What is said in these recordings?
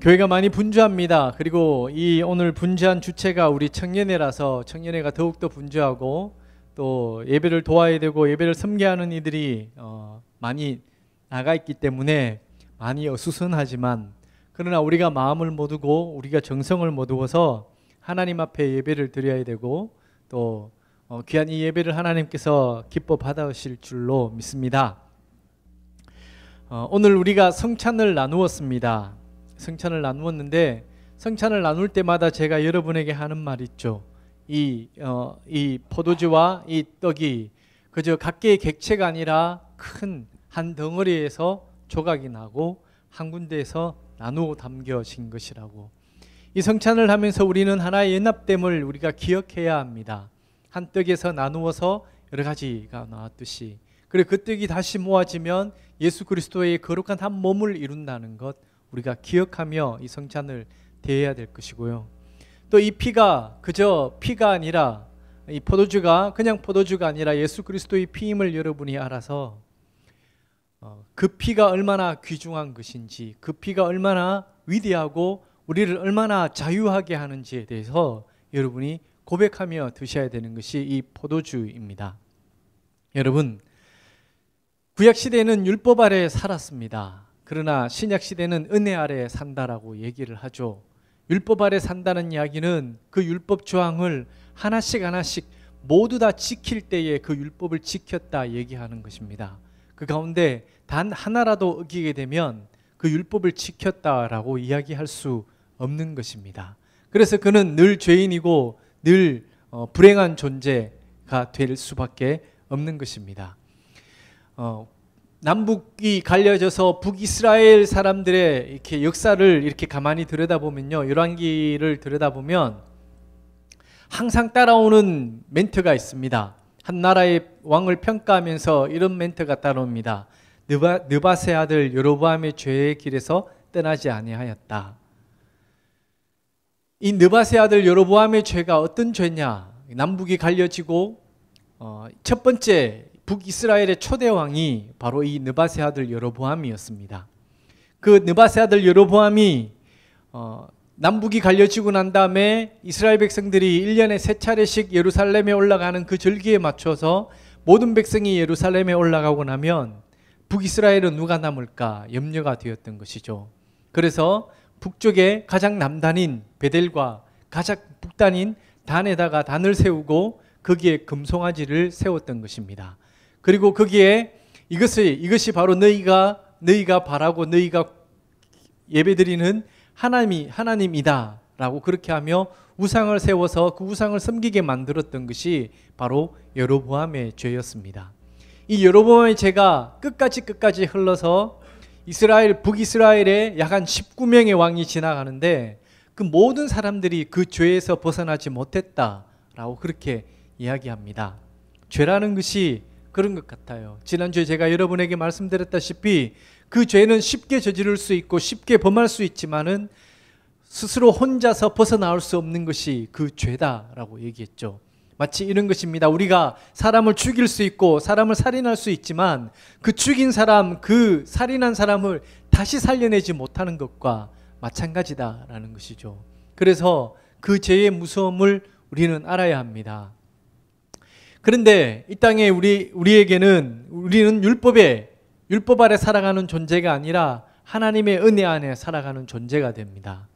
교회가 많이 분주합니다. 그리고 이 오늘 분주한 주체가 우리 청년회라서 청년회가 더욱더 분주하고 또 예배를 도와야 되고 예배를 섬겨야 하는 이들이 많이 나가 있기 때문에 많이 어수선하지만, 그러나 우리가 마음을 모두고 우리가 정성을 모두어서 하나님 앞에 예배를 드려야 되고 또 귀한 이 예배를 하나님께서 기뻐 받으실 줄로 믿습니다. 오늘 우리가 성찬을 나누었습니다. 성찬을 나누었는데, 성찬을 나눌 때마다 제가 여러분에게 하는 말 있죠. 이 포도주와 이 떡이 그저 각개의 객체가 아니라 큰 한 덩어리에서 조각이 나고 한 군데에서 나누어 담겨진 것이라고. 이 성찬을 하면서 우리는 하나의 연합됨을 우리가 기억해야 합니다. 한 떡에서 나누어서 여러 가지가 나왔듯이, 그리고 그 떡이 다시 모아지면 예수 그리스도의 거룩한 한 몸을 이룬다는 것 우리가 기억하며 이 성찬을 대해야 될 것이고요. 또 이 피가 그저 피가 아니라, 이 포도주가 그냥 포도주가 아니라 예수 그리스도의 피임을 여러분이 알아서 그 피가 얼마나 귀중한 것인지, 그 피가 얼마나 위대하고 우리를 얼마나 자유하게 하는지에 대해서 여러분이 고백하며 드셔야 되는 것이 이 포도주입니다. 여러분, 구약시대에는 율법 아래 살았습니다. 그러나 신약시대는 은혜 아래 산다라고 얘기를 하죠. 율법 아래 산다는 이야기는 그 율법 조항을 하나씩 하나씩 모두 다 지킬 때에 그 율법을 지켰다 얘기하는 것입니다. 그 가운데 단 하나라도 어기게 되면 그 율법을 지켰다라고 이야기할 수 없는 것입니다. 그래서 그는 늘 죄인이고 늘 불행한 존재가 될 수밖에 없는 것입니다. 남북이 갈려져서 북이스라엘 사람들의 이렇게 역사를 이렇게 가만히 들여다보면요, 열왕기를 들여다보면 항상 따라오는 멘트가 있습니다. 한 나라의 왕을 평가하면서 이런 멘트가 따라옵니다. 느밧의 아들 여로보암의 죄의 길에서 떠나지 아니하였다. 이 느밧의 아들 여로보암의 죄가 어떤 죄냐? 남북이 갈려지고 첫 번째 북이스라엘의 초대 왕이 바로 이 느밧의 아들 여로보암이었습니다. 그 느밧의 아들 여로보암이 남북이 갈려지고 난 다음에 이스라엘 백성들이 1년에 3차례씩 예루살렘에 올라가는 그 절기에 맞춰서 모든 백성이 예루살렘에 올라가고 나면 북이스라엘은 누가 남을까 염려가 되었던 것이죠. 그래서 북쪽에 가장 남단인 베델과 가장 북단인 단에다가 단을 세우고 거기에 금송아지를 세웠던 것입니다. 그리고 거기에 이것이 바로 너희가 바라고 너희가 예배드리는 하나님이다 라고 그렇게 하며 우상을 세워서 그 우상을 섬기게 만들었던 것이 바로 여로보암의 죄였습니다. 이 여로보암의 죄가 끝까지 흘러서 북이스라엘에 약 한 19명의 왕이 지나가는데 그 모든 사람들이 그 죄에서 벗어나지 못했다라고 그렇게 이야기합니다. 죄라는 것이 그런 것 같아요. 지난주에 제가 여러분에게 말씀드렸다시피 그 죄는 쉽게 저지를 수 있고 쉽게 범할 수 있지만은 스스로 혼자서 벗어나올 수 없는 것이 그 죄다라고 얘기했죠. 마치 이런 것입니다. 우리가 사람을 죽일 수 있고 사람을 살인할 수 있지만 그 죽인 사람, 그 살인한 사람을 다시 살려내지 못하는 것과 마찬가지다라는 것이죠. 그래서 그 죄의 무서움을 우리는 알아야 합니다. 그런데 이 땅에 우리는 율법 아래 살아가는 존재가 아니라 하나님의 은혜 안에 살아가는 존재가 됩니다.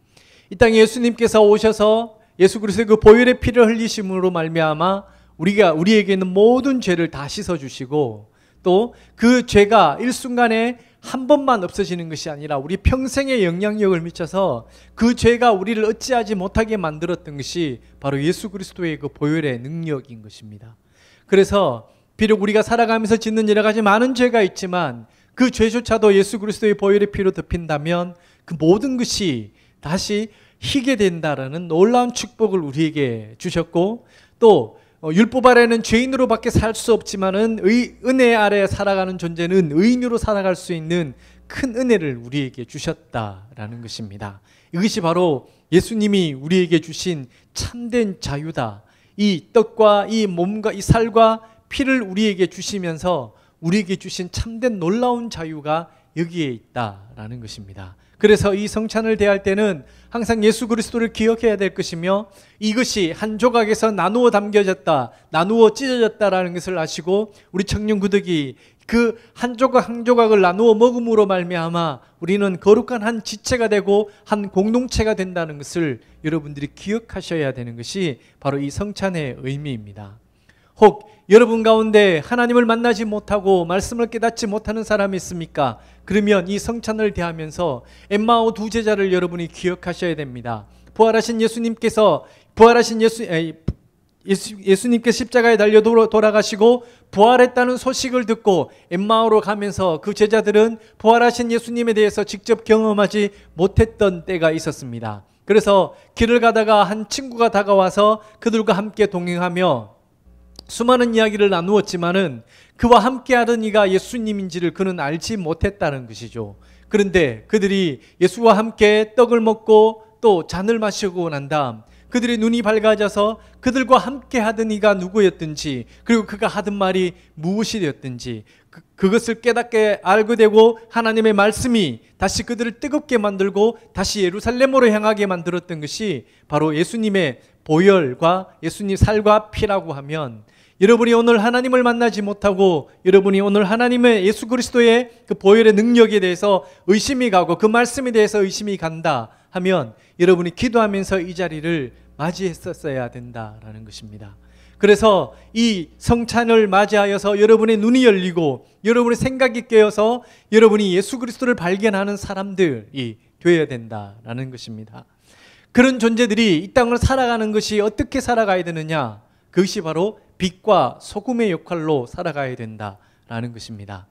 이 땅에 예수님께서 오셔서 예수 그리스도의 그 보혈의 피를 흘리심으로 말미암아 우리에게는 모든 죄를 다 씻어주시고 또 그 죄가 일순간에 한 번만 없어지는 것이 아니라 우리 평생의 영향력을 미쳐서 그 죄가 우리를 어찌하지 못하게 만들었던 것이 바로 예수 그리스도의 그 보혈의 능력인 것입니다. 그래서 비록 우리가 살아가면서 짓는 여러 가지 많은 죄가 있지만 그 죄조차도 예수 그리스도의 보혈의 피로 덮인다면 그 모든 것이 다시 희게 된다라는 놀라운 축복을 우리에게 주셨고, 또 율법 아래는 죄인으로밖에 살 수 없지만은 은혜 아래 살아가는 존재는 의인으로 살아갈 수 있는 큰 은혜를 우리에게 주셨다라는 것입니다. 이것이 바로 예수님이 우리에게 주신 참된 자유다. 이 떡과 이 몸과 이 살과 피를 우리에게 주시면서 우리에게 주신 참된 놀라운 자유가 여기에 있다라는 것입니다. 그래서 이 성찬을 대할 때는 항상 예수 그리스도를 기억해야 될 것이며 이것이 한 조각에서 나누어 담겨졌다, 나누어 찢어졌다라는 것을 아시고 우리 청년 구덕이 그 한 조각 한 조각을 나누어 먹음으로 말미암아 우리는 거룩한 한 지체가 되고 한 공동체가 된다는 것을 여러분들이 기억하셔야 되는 것이 바로 이 성찬의 의미입니다. 혹 여러분 가운데 하나님을 만나지 못하고 말씀을 깨닫지 못하는 사람이 있습니까? 그러면 이 성찬을 대하면서 엠마오 두 제자를 여러분이 기억하셔야 됩니다. 부활하신 예수님께서 예수님께 십자가에 달려 돌아가시고 부활했다는 소식을 듣고 엠마오로 가면서 그 제자들은 부활하신 예수님에 대해서 직접 경험하지 못했던 때가 있었습니다. 그래서 길을 가다가 한 친구가 다가와서 그들과 함께 동행하며 수많은 이야기를 나누었지만은 그와 함께하던 이가 예수님인지를 그는 알지 못했다는 것이죠. 그런데 그들이 예수와 함께 떡을 먹고 또 잔을 마시고 난 다음 그들의 눈이 밝아져서 그들과 함께 하던 이가 누구였든지 그리고 그가 하던 말이 무엇이 되었든지 그것을 깨닫게 알게 되고 하나님의 말씀이 다시 그들을 뜨겁게 만들고 다시 예루살렘으로 향하게 만들었던 것이 바로 예수님의 보혈과 예수님 살과 피라고 하면 여러분이 오늘 하나님을 만나지 못하고 여러분이 오늘 하나님의 예수 그리스도의 그 보혈의 능력에 대해서 의심이 가고 그 말씀에 대해서 의심이 간다 하면 여러분이 기도하면서 이 자리를 맞이했었어야 된다라는 것입니다. 그래서 이 성찬을 맞이하여서 여러분의 눈이 열리고 여러분의 생각이 깨어서 여러분이 예수 그리스도를 발견하는 사람들이 되어야 된다라는 것입니다. 그런 존재들이 이 땅을 살아가는 것이 어떻게 살아가야 되느냐? 그것이 바로 빛과 소금의 역할로 살아가야 된다라는 것입니다.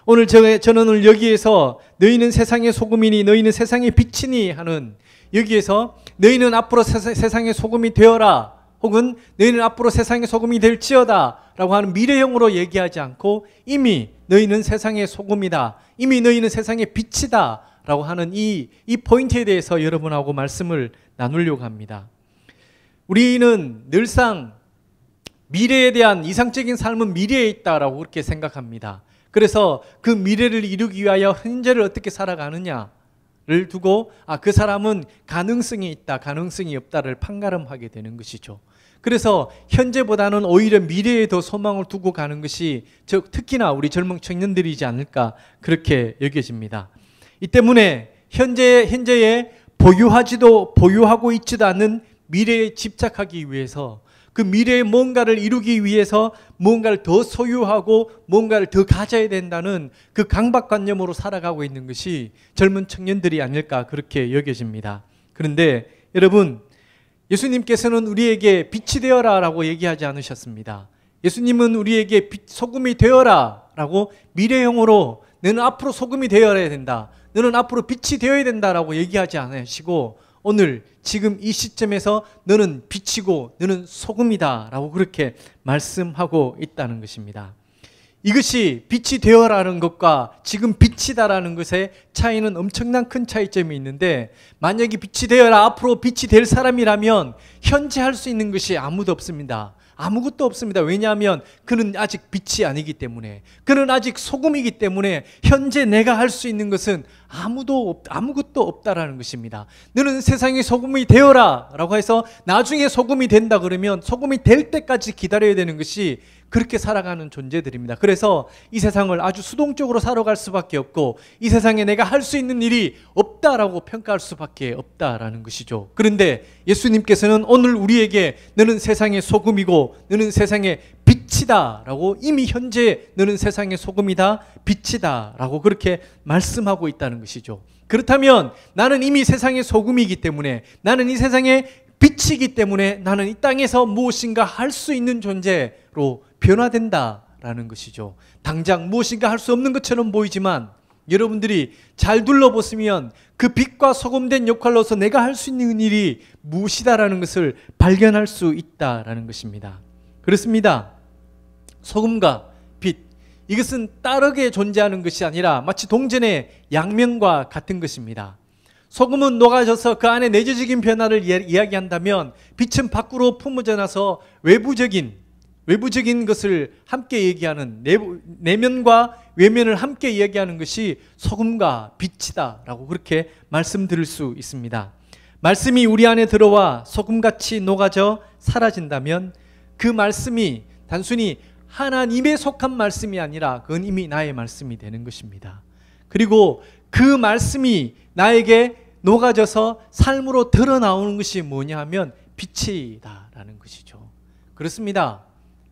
오늘 저는 오늘 여기에서 너희는 세상의 소금이니 너희는 세상의 빛이니 하는 여기에서 너희는 앞으로 세상의 소금이 되어라 혹은 너희는 앞으로 세상의 소금이 될지어다 라고 하는 미래형으로 얘기하지 않고 이미 너희는 세상의 소금이다, 이미 너희는 세상의 빛이다 라고 하는 이 포인트에 대해서 여러분하고 말씀을 나누려고 합니다. 우리는 늘상 미래에 대한 이상적인 삶은 미래에 있다라고 그렇게 생각합니다. 그래서 그 미래를 이루기 위하여 현재를 어떻게 살아가느냐를 두고 그 사람은 가능성이 있다, 가능성이 없다를 판가름하게 되는 것이죠. 그래서 현재보다는 오히려 미래에 더 소망을 두고 가는 것이 특히나 우리 젊은 청년들이지 않을까 그렇게 여겨집니다. 이 때문에 현재에 보유하고 있지도 않은 미래에 집착하기 위해서 그 미래의 뭔가를 이루기 위해서 뭔가를 더 소유하고 뭔가를 더 가져야 된다는 그 강박관념으로 살아가고 있는 것이 젊은 청년들이 아닐까 그렇게 여겨집니다. 그런데 여러분, 예수님께서는 우리에게 빛이 되어라 라고 얘기하지 않으셨습니다. 예수님은 우리에게 소금이 되어라 라고 미래형으로 너는 앞으로 소금이 되어야 된다, 너는 앞으로 빛이 되어야 된다라고 얘기하지 않으시고 오늘 지금 이 시점에서 너는 빛이고 너는 소금이다 라고 그렇게 말씀하고 있다는 것입니다. 이것이 빛이 되어라는 것과 지금 빛이다라는 것의 차이는 엄청난 큰 차이점이 있는데, 만약에 빛이 되어라, 앞으로 빛이 될 사람이라면 현재 할 수 있는 것이 아무도 없습니다. 아무것도 없습니다. 왜냐하면 그는 아직 빛이 아니기 때문에, 그는 아직 소금이기 때문에 현재 내가 할 수 있는 것은 아무것도 없다라는 것입니다. 너는 세상의 소금이 되어라 라고 해서 나중에 소금이 된다 그러면 소금이 될 때까지 기다려야 되는 것이 그렇게 살아가는 존재들입니다. 그래서 이 세상을 아주 수동적으로 살아갈 수밖에 없고 이 세상에 내가 할 수 있는 일이 없다라고 평가할 수밖에 없다라는 것이죠. 그런데 예수님께서는 오늘 우리에게 너는 세상의 소금이고 너는 세상의 빛이다 라고, 이미 현재 너는 세상의 소금이다, 빛이다 라고 그렇게 말씀하고 있다는 것이죠. 그렇다면 나는 이미 세상의 소금이기 때문에, 나는 이 세상의 빛이기 때문에 나는 이 땅에서 무엇인가 할 수 있는 존재로 변화된다라는 것이죠. 당장 무엇인가 할 수 없는 것처럼 보이지만 여러분들이 잘 둘러보시면 그 빛과 소금된 역할로서 내가 할 수 있는 일이 무엇이다라는 것을 발견할 수 있다라는 것입니다. 그렇습니다. 소금과 빛, 이것은 따르게 존재하는 것이 아니라 마치 동전의 양면과 같은 것입니다. 소금은 녹아져서 그 안에 내재적인 변화를 이야기한다면 빛은 밖으로 품어져 나서 외부적인 것을 함께 얘기하는, 내면과 외면을 함께 이야기하는 것이 소금과 빛이다라고 그렇게 말씀드릴 수 있습니다. 말씀이 우리 안에 들어와 소금같이 녹아져 사라진다면 그 말씀이 단순히 하나님에 속한 말씀이 아니라 그건 이미 나의 말씀이 되는 것입니다. 그리고 그 말씀이 나에게 녹아져서 삶으로 드러나오는 것이 뭐냐 하면 빛이다라는 것이죠. 그렇습니다.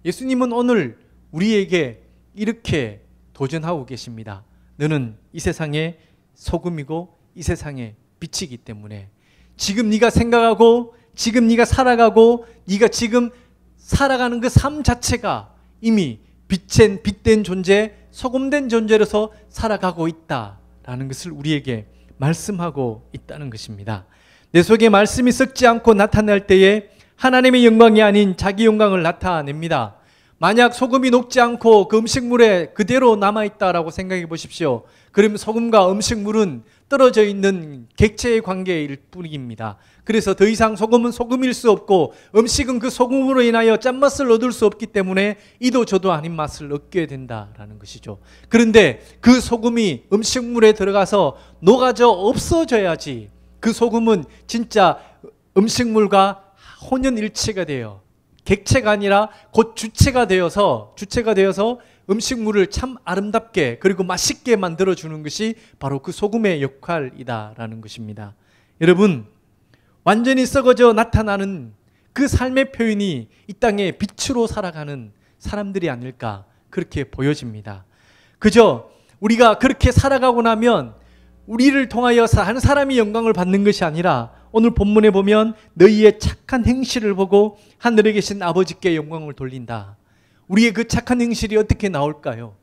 예수님은 오늘 우리에게 이렇게 도전하고 계십니다. 너는 이 세상의 소금이고 이 세상의 빛이기 때문에 지금 네가 생각하고 지금 네가 살아가고 네가 지금 살아가는 그 삶 자체가 이미 빛된 존재, 소금된 존재로서 살아가고 있다라는 것을 우리에게 말씀하고 있다는 것입니다. 내 속에 말씀이 썩지 않고 나타날 때에 하나님의 영광이 아닌 자기 영광을 나타냅니다. 만약 소금이 녹지 않고 그 음식물에 그대로 남아있다라고 생각해 보십시오. 그러면 소금과 음식물은 떨어져 있는 객체의 관계일 뿐입니다. 그래서 더 이상 소금은 소금일 수 없고 음식은 그 소금으로 인하여 짠맛을 얻을 수 없기 때문에 이도 저도 아닌 맛을 얻게 된다라는 것이죠. 그런데 그 소금이 음식물에 들어가서 녹아져 없어져야지 그 소금은 진짜 음식물과 혼연일체가 돼요. 객체가 아니라 곧 주체가 되어서 음식물을 참 아름답게 그리고 맛있게 만들어주는 것이 바로 그 소금의 역할이다라는 것입니다. 여러분, 완전히 썩어져 나타나는 그 삶의 표현이 이 땅에 빛으로 살아가는 사람들이 아닐까 그렇게 보여집니다. 그저 우리가 그렇게 살아가고 나면 우리를 통하여 한 사람이 영광을 받는 것이 아니라 오늘 본문에 보면 너희의 착한 행실을 보고 하늘에 계신 아버지께 영광을 돌린다. 우리의 그 착한 행실이 어떻게 나올까요?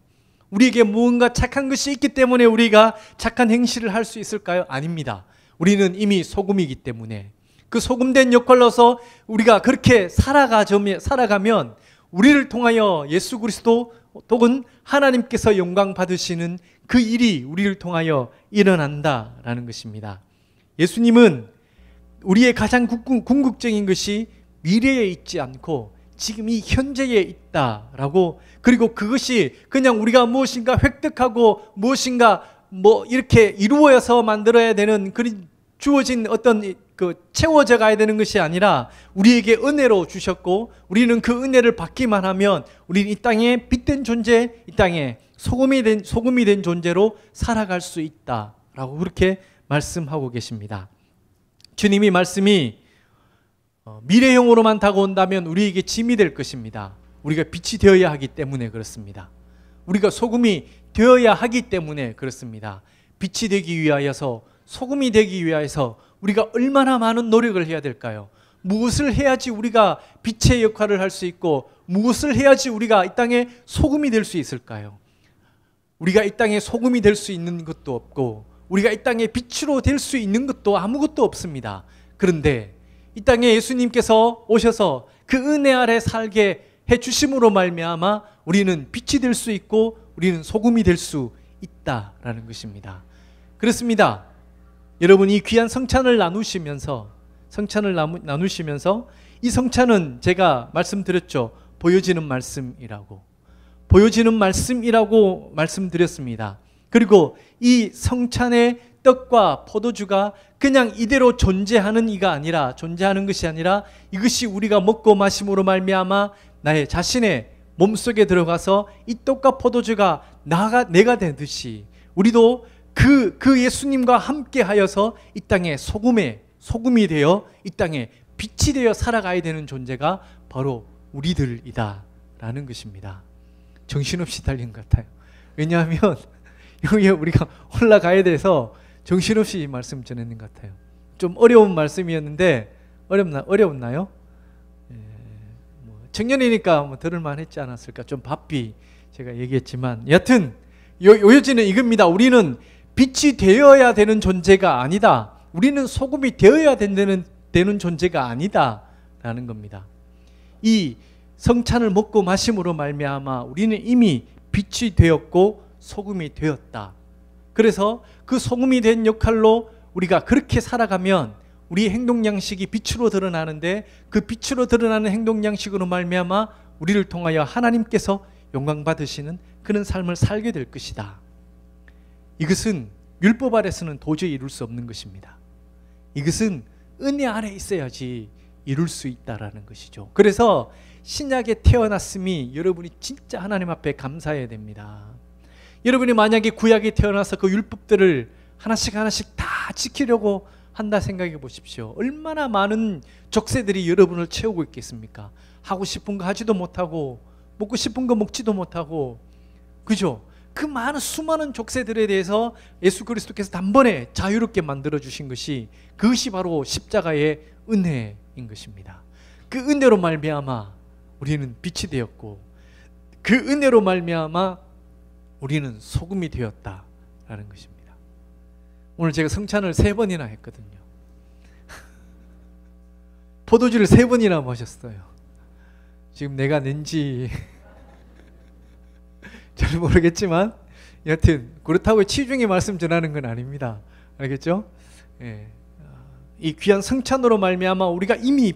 우리에게 무언가 착한 것이 있기 때문에 우리가 착한 행실을 할 수 있을까요? 아닙니다. 우리는 이미 소금이기 때문에 그 소금된 역할로서 우리가 그렇게 살아가면 우리를 통하여 예수 그리스도 혹은 하나님께서 영광 받으시는 그 일이 우리를 통하여 일어난다라는 것입니다. 예수님은 우리의 가장 궁극적인 것이 미래에 있지 않고 지금 이 현재에 있다라고, 그리고 그것이 그냥 우리가 무엇인가 획득하고 무엇인가 이렇게 이루어서 만들어야 되는 그런 주어진 어떤 채워져 가야 되는 것이 아니라 우리에게 은혜로 주셨고 우리는 그 은혜를 받기만 하면 우리는 이 땅에 빛된 존재, 이 땅에 소금이 된 존재로 살아갈 수 있다라고 그렇게 말씀하고 계십니다. 주님이 말씀이 미래형으로만 다가온다면 우리에게 짐이 될 것입니다. 우리가 빛이 되어야 하기 때문에 그렇습니다. 우리가 소금이 되어야 하기 때문에 그렇습니다. 빛이 되기 위하여서, 소금이 되기 위하여서 우리가 얼마나 많은 노력을 해야 될까요? 무엇을 해야지 우리가 빛의 역할을 할 수 있고 무엇을 해야지 우리가 이 땅에 소금이 될 수 있을까요? 우리가 이 땅에 소금이 될 수 있는 것도 없고 우리가 이 땅에 빛으로 될 수 있는 것도 아무것도 없습니다. 그런데 이 땅에 예수님께서 오셔서 그 은혜 아래 살게 해주심으로 말미암아 우리는 빛이 될 수 있고 우리는 소금이 될 수 있다라는 것입니다. 그렇습니다. 여러분, 이 귀한 성찬을 나누시면서 이 성찬은 제가 말씀드렸죠. 보여지는 말씀이라고 말씀드렸습니다. 그리고 이 성찬의 떡과 포도주가 그냥 이대로 존재하는 것이 아니라 이것이 우리가 먹고 마심으로 말미암아 나의 자신의 몸속에 들어가서 이 떡과 포도주가 내가 되듯이 우리도 그 예수님과 함께 하여서 이 땅에 소금이 되어 이 땅에 빛이 되어 살아가야 되는 존재가 바로 우리들이다 라는 것입니다. 정신없이 달린 것 같아요. 왜냐하면 여기에 우리가 올라가야 돼서 정신없이 말씀 전했는 것 같아요. 좀 어려운 말씀이었는데 어려웠나요? 청년이니까 들을만 했지 않았을까? 좀 바삐 제가 얘기했지만 여하튼 요지는 이겁니다. 우리는 빛이 되어야 되는 존재가 아니다. 우리는 소금이 되어야 되는 존재가 아니다 라는 겁니다. 이 성찬을 먹고 마심으로 말미암아 우리는 이미 빛이 되었고 소금이 되었다. 그래서 그 소금이 된 역할로 우리가 그렇게 살아가면 우리의 행동 양식이 빛으로 드러나는데 그 빛으로 드러나는 행동 양식으로 말미암아 우리를 통하여 하나님께서 영광 받으시는 그런 삶을 살게 될 것이다. 이것은 율법 아래서는 도저히 이룰 수 없는 것입니다. 이것은 은혜 아래 있어야지 이룰 수 있다라는 것이죠. 그래서 신약에 태어났음이 여러분이 진짜 하나님 앞에 감사해야 됩니다. 여러분이 만약에 구약에 태어나서 그 율법들을 하나씩 하나씩 다 지키려고 한다 생각해 보십시오. 얼마나 많은 족쇄들이 여러분을 채우고 있겠습니까? 하고 싶은 거 하지도 못하고 먹고 싶은 거 먹지도 못하고, 그죠? 그 많은 수많은 족쇄들에 대해서 예수 그리스도께서 단번에 자유롭게 만들어 주신 것이, 그것이 바로 십자가의 은혜인 것입니다. 그 은혜로 말미암아 우리는 빛이 되었고, 그 은혜로 말미암아 우리는 소금이 되었다라는 것입니다. 오늘 제가 성찬을 3번이나 했거든요. 포도주를 3번이나 마셨어요. 지금 내가 낸지 잘 모르겠지만 여하튼 그렇다고 치중의 말씀 전하는 건 아닙니다. 알겠죠? 예. 이 귀한 성찬으로 말미암아 우리가 이미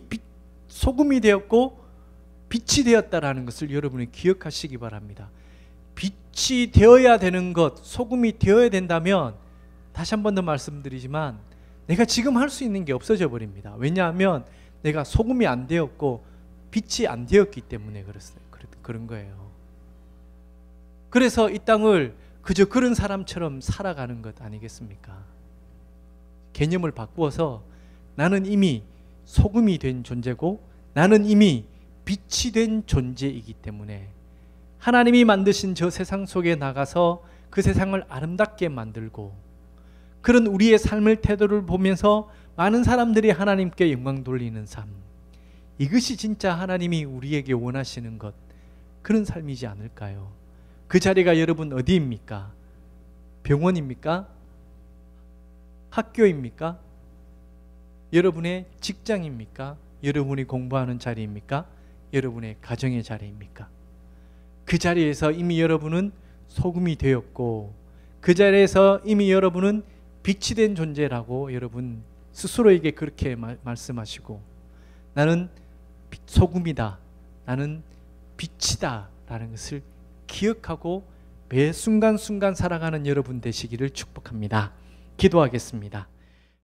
소금이 되었고 빛이 되었다라는 것을 여러분이 기억하시기 바랍니다. 빛이 되어야 되는 것, 소금이 되어야 된다면, 다시 한 번 더 말씀드리지만 내가 지금 할 수 있는 게 없어져 버립니다. 왜냐하면 내가 소금이 안 되었고 빛이 안 되었기 때문에 그런 거예요. 그래서 이 땅을 그저 그런 사람처럼 살아가는 것 아니겠습니까? 개념을 바꾸어서 나는 이미 소금이 된 존재고 나는 이미 빛이 된 존재이기 때문에 하나님이 만드신 저 세상 속에 나가서 그 세상을 아름답게 만들고, 그런 우리의 삶의 태도를 보면서 많은 사람들이 하나님께 영광 돌리는 삶, 이것이 진짜 하나님이 우리에게 원하시는 것, 그런 삶이지 않을까요? 그 자리가 여러분 어디입니까? 병원입니까? 학교입니까? 여러분의 직장입니까? 여러분이 공부하는 자리입니까? 여러분의 가정의 자리입니까? 그 자리에서 이미 여러분은 소금이 되었고, 그 자리에서 이미 여러분은 빛이 된 존재라고 여러분 스스로에게 그렇게 말씀하시고, 나는 소금이다, 나는 빛이다 라는 것을 기억하고 매 순간순간 살아가는 여러분 되시기를 축복합니다. 기도하겠습니다.